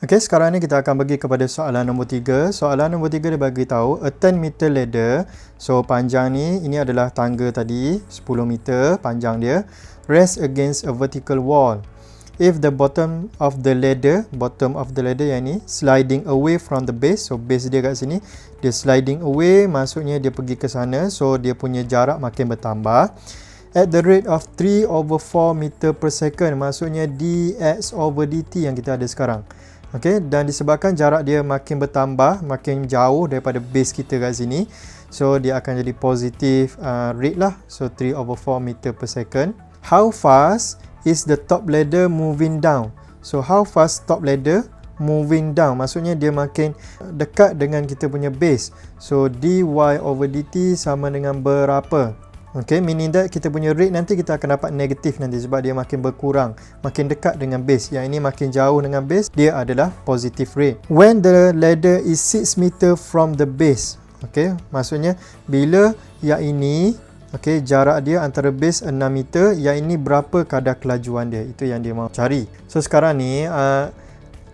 Okey, sekarang ni kita akan pergi kepada soalan nombor 3. Soalan nombor 3 dia bagi tahu a 10 meter ladder. So panjang ni, ini adalah tangga tadi, 10 meter panjang dia. Rest against a vertical wall. If the bottom of the ladder yang ni sliding away from the base. So base dia kat sini, dia sliding away, maksudnya dia pergi ke sana. So dia punya jarak makin bertambah. At the rate of 3/4 meter per second, maksudnya dx over dt yang kita ada sekarang. Okey, dan disebabkan jarak dia makin bertambah, makin jauh daripada base kita kat sini, so dia akan jadi positif rate lah. So 3/4 meter per second. How fast is the top ladder moving down? So how fast top ladder moving down? Maksudnya dia makin dekat dengan kita punya base. So dy over dt sama dengan berapa? Okay, meaning that kita punya rate nanti kita akan dapat negatif nanti sebab dia makin berkurang, makin dekat dengan base. Yang ini makin jauh dengan base, dia adalah positive rate. When the ladder is 6 meter from the base. Okay, maksudnya bila yang ini, okay, jarak dia antara base 6 meter, yang ini berapa kadar kelajuan dia. Itu yang dia mahu cari. So sekarang ni,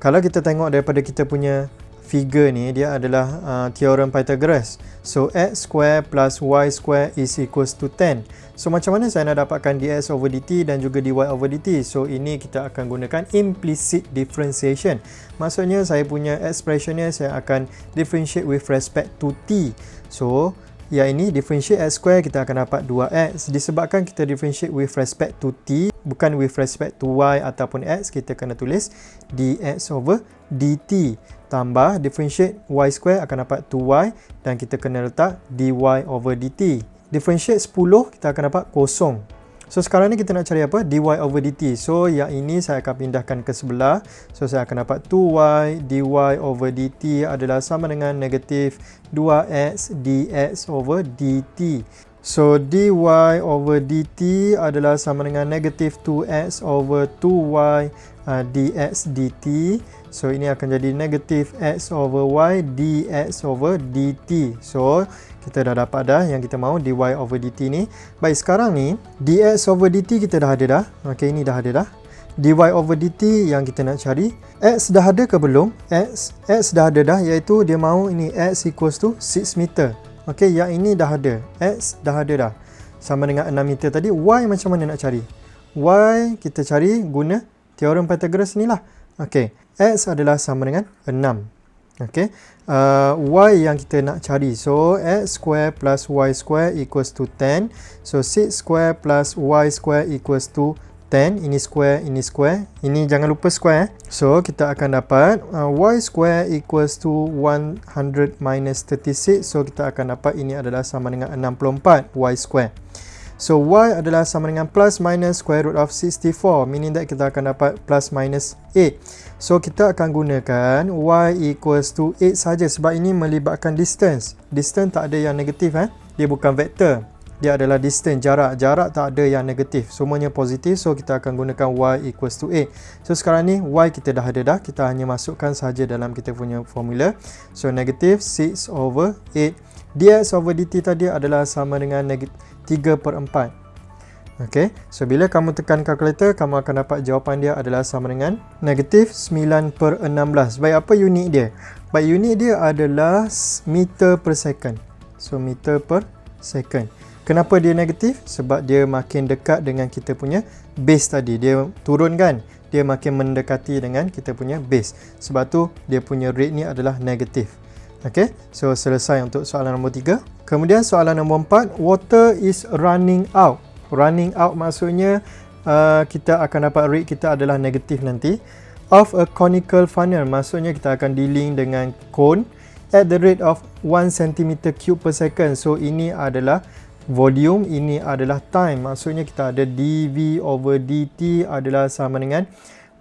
kalau kita tengok daripada kita punya figure ni, dia adalah teorem Pythagoras. So x square plus y square is equals to 10. So macam mana saya nak dapatkan dx over dt dan juga dy over dt? So ini kita akan gunakan implicit differentiation. Maksudnya saya punya expressionnya saya akan differentiate with respect to t. So yang ini differentiate x square, kita akan dapat 2x. Disebabkan kita differentiate with respect to t, bukan with respect to y ataupun x, kita kena tulis dx over dt. Tambah differentiate y square akan dapat 2y dan kita kena letak dy over dt. Differentiate 10, kita akan dapat kosong. So sekarang ni kita nak cari apa? Dy over dt. So yang ini saya akan pindahkan ke sebelah. So saya akan dapat 2y dy over dt adalah sama dengan negatif 2x dx over dt. So dy over dt adalah sama dengan negatif 2x over 2y dx dt. So ini akan jadi negatif x over y dx over dt. So kita dah dapat dah yang kita mahu, dy over dt ni. Baik, sekarang ni dx over dt kita dah ada dah. Okey, ini dah ada dah. Dy over dt yang kita nak cari, x dah ada ke belum? X dah ada dah, iaitu dia mahu ini x equals to 6 meter. Okey, yang ini dah ada. X dah ada dah. Sama dengan 6 meter tadi. Y macam mana nak cari? Y kita cari guna teorem Pythagoras ni lah. Okey, x adalah sama dengan 6. Okey, y yang kita nak cari. So, x square plus y square equals to 10. So, 6 square plus y square equals to 10. Ini square, ini square. Ini jangan lupa square. So, kita akan dapat y square equals to 100 minus 36. So, kita akan dapat ini adalah sama dengan 64 y square. So, y adalah sama dengan plus minus square root of 64. Meaning that kita akan dapat plus minus 8. So, kita akan gunakan y equals to 8 saja sebab ini melibatkan distance. Distance tak ada yang negatif. Dia bukan vektor. Dia adalah distance, jarak. Jarak tak ada yang negatif. Semuanya positif. So, kita akan gunakan y equals to 8. So, sekarang ni y kita dah ada dah. Kita hanya masukkan saja dalam kita punya formula. So, negatif 6 over 8. dx over dt tadi adalah sama dengan 3/4. Okey, so bila kamu tekan kalkulator, kamu akan dapat jawapan dia adalah sama dengan negatif 9/16. Baik, apa unit dia? Baik, unit dia adalah meter per second. So, meter per second. Kenapa dia negatif? Sebab dia makin dekat dengan kita punya base tadi. Dia turun kan? Dia makin mendekati dengan kita punya base. Sebab tu, dia punya rate ni adalah negatif. Okey, so selesai untuk soalan nombor 3. Kemudian soalan nombor 4, water is running out. Running out maksudnya kita akan dapat rate kita adalah negatif nanti. Of a conical funnel, maksudnya kita akan dealing dengan cone at the rate of 1 cm3 per second. So ini adalah volume, ini adalah time. Maksudnya kita ada dv over dt adalah sama dengan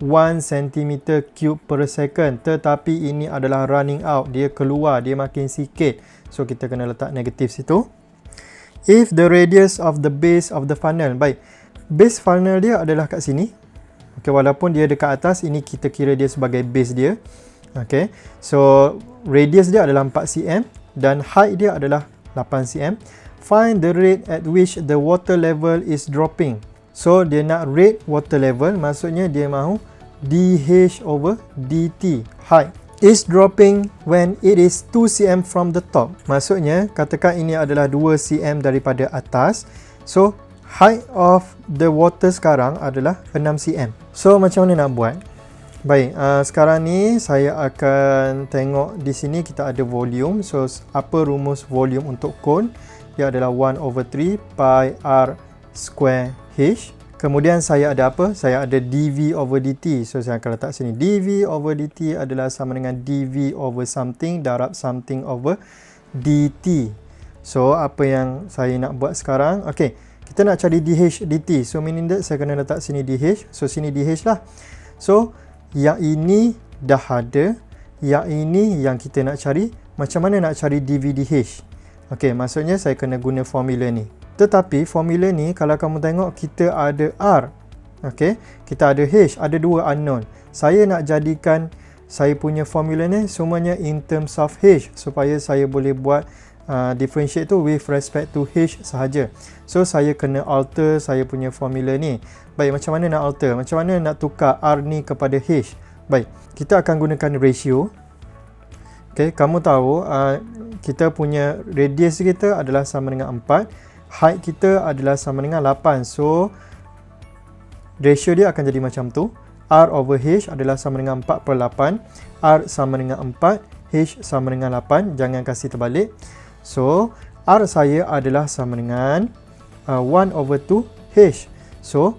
1 cm3 per second. Tetapi ini adalah running out. Dia keluar, dia makin sikit. So, kita kena letak negatif situ. If the radius of the base of the funnel. Baik, base funnel dia adalah kat sini. Okay, walaupun dia dekat atas, ini kita kira dia sebagai base dia. Okay, so radius dia adalah 4 cm dan height dia adalah 8 cm. Find the rate at which the water level is dropping. So, dia nak rate water level, maksudnya dia mahu dH over dt. height is dropping when it is 2 cm from the top. Maksudnya, katakan ini adalah 2 cm daripada atas. So, height of the water sekarang adalah 6 cm. So, macam mana nak buat? Baik, sekarang ni saya akan tengok di sini kita ada volume. So, apa rumus volume untuk cone? Ia adalah 1/3 pi r square h. Kemudian saya ada apa? Saya ada dv/dt. So, saya akan letak sini. dv/dt adalah sama dengan dv over something darab something over dt. So, apa yang saya nak buat sekarang? Okey, kita nak cari dh dt. So, meaning that saya kena letak sini dh. So, sini dh lah. So, yang ini dah ada. Yang ini yang kita nak cari. Macam mana nak cari dv dh? Okey, maksudnya saya kena guna formula ni. Tetapi formula ni kalau kamu tengok kita ada R. Okey, kita ada H, ada dua unknown. Saya nak jadikan saya punya formula ni semuanya in terms of H supaya saya boleh buat differentiate tu with respect to H sahaja. So saya kena alter saya punya formula ni. Baik, macam mana nak alter? Macam mana nak tukar R ni kepada H? Baik, kita akan gunakan ratio. Okey, kamu tahu kita punya radius kita adalah sama dengan 4. Height kita adalah sama dengan 8. So, ratio dia akan jadi macam tu. R over H adalah sama dengan 4/8. R sama dengan 4. H sama dengan 8. Jangan kasih terbalik. So, R saya adalah sama dengan 1/2 H. So,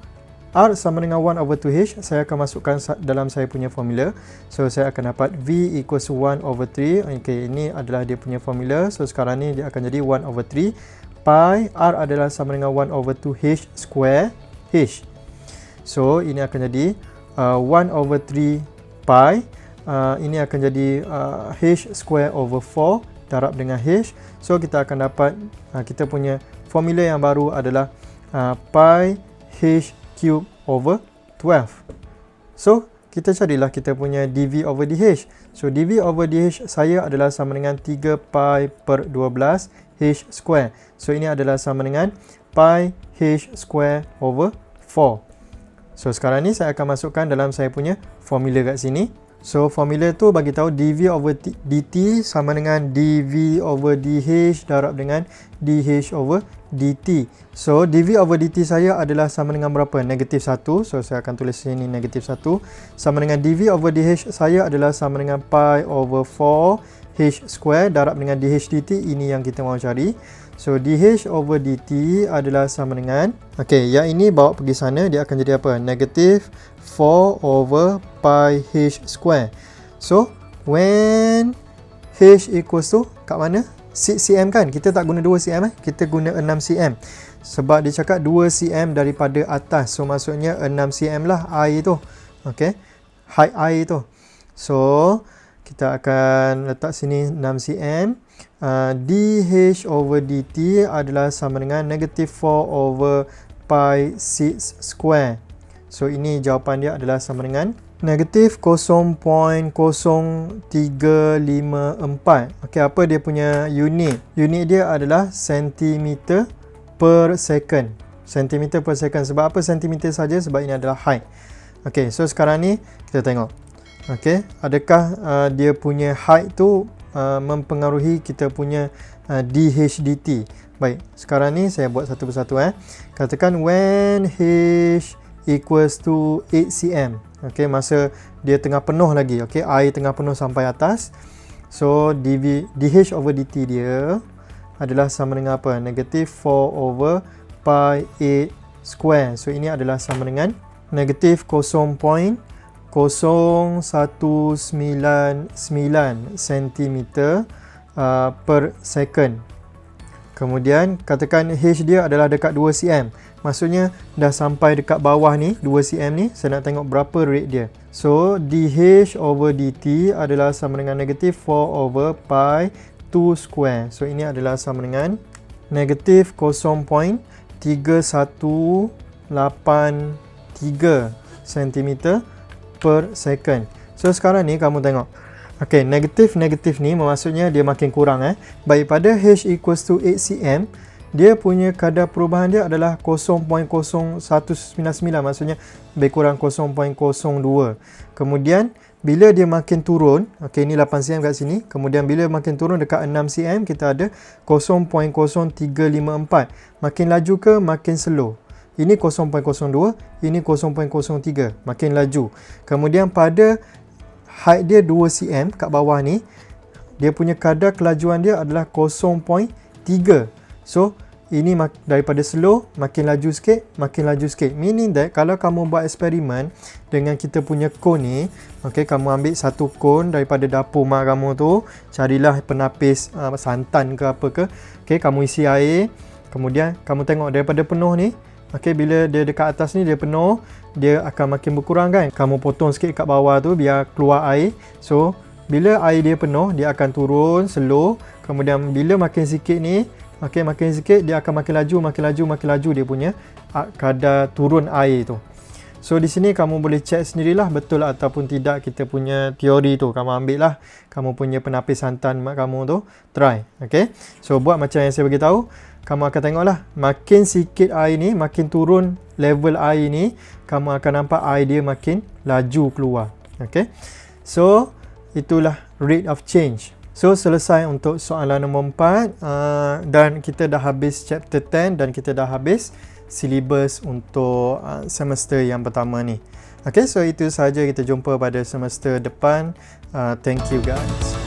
R sama dengan 1/2 H. Saya akan masukkan dalam saya punya formula. So, saya akan dapat V equals 1/3. Okay, ini adalah dia punya formula. So, sekarang ni dia akan jadi 1/3. Pi R adalah sama dengan 1/2 H square H. So, ini akan jadi 1/3 pi. Ini akan jadi H square over 4 darab dengan H. So, kita akan dapat kita punya formula yang baru adalah pi H cube over 12. So, kita carilah kita punya dv over dh. So, dv over dh saya adalah sama dengan 3 pi per 12 H square. So, ini adalah sama dengan pi H square over 4. So, sekarang ni saya akan masukkan dalam saya punya formula kat sini. So, formula tu bagi tahu dv over dt sama dengan dv over dh darab dengan dh over dt. So, dv over dt saya adalah sama dengan berapa? Negatif 1. So, saya akan tulis sini negatif 1. Sama dengan dv over dh saya adalah sama dengan pi over 4 H square darab dengan dh dt. Ini yang kita mahu cari. So, dh over dt adalah sama dengan, okey, yang ini bawa pergi sana, dia akan jadi apa? Negatif 4 over pi H square. So, when H equals to, kat mana? 6 cm kan? Kita tak guna 2 cm kita guna 6 cm. Sebab dia cakap 2 cm daripada atas. So, maksudnya 6 cm lah air tu. Okey, height air tu. So, kita akan letak sini 6 cm. dh over dt adalah sama dengan negatif 4 over pi 6 square. So, ini jawapan dia adalah sama dengan negatif 0.0354. Okey, apa dia punya unit? Unit dia adalah centimeter per second. Centimeter per second. Sebab apa centimeter saja? Sebab ini adalah height. Okey, so sekarang ni kita tengok. Okey, adakah dia punya height tu mempengaruhi kita punya dh dt? Baik, sekarang ni saya buat satu persatu. Katakan when h equals to 8 cm. Okey, masa dia tengah penuh lagi. Okey, air tengah penuh sampai atas. So, dh over dt dia adalah sama dengan apa? Negatif 4 over pi 8 square. So, ini adalah sama dengan negatif 0.0199 cm per second. Kemudian katakan H dia adalah dekat 2 cm. Maksudnya dah sampai dekat bawah ni 2 cm ni. Saya nak tengok berapa rate dia. So dH over dt adalah sama dengan negatif 4 over pi 2 square. So ini adalah sama dengan negatif 0.3183 cm per second. So sekarang ni kamu tengok. Okey, negatif ni maksudnya dia makin kurang. Baik, pada H equals to 8 cm, dia punya kadar perubahan dia adalah 0.0199. Maksudnya lebih kurang 0.02. Kemudian bila dia makin turun, okey, ni 8 cm kat sini, kemudian bila makin turun dekat 6 cm, kita ada 0.0354. Makin laju ke makin slow? Ini 0.02, ini 0.03, makin laju. Kemudian pada height dia 2 cm kat bawah ni, dia punya kadar kelajuan dia adalah 0.3. So, ini daripada slow, makin laju sikit, makin laju sikit. Meaning that, kalau kamu buat eksperimen dengan kita punya cone ni, okay, kamu ambil satu cone daripada dapur mak kamu tu, carilah penapis santan ke apa ke, okay, kamu isi air, kemudian kamu tengok daripada penuh ni, okay, bila dia dekat atas ni dia penuh, dia akan makin berkurang kan. Kamu potong sikit kat bawah tu biar keluar air. So, bila air dia penuh, dia akan turun slow. Kemudian bila makin sikit ni, okay, makin sikit dia akan makin laju dia punya kadar turun air tu. So di sini kamu boleh check sendirilah betul ataupun tidak kita punya teori tu. Kamu ambil lah kamu punya penapis santan mak kamu tu, try. Okay, so buat macam yang saya beritahu. Kamu akan tengoklah makin sikit air ni, makin turun level air ni, kamu akan nampak air dia makin laju keluar. Okay, so itulah rate of change. So, selesai untuk soalan nombor 4 dan kita dah habis chapter 10 dan kita dah habis syllabus untuk semester yang pertama ni. Okay, so itu sahaja, kita jumpa pada semester depan. Thank you guys.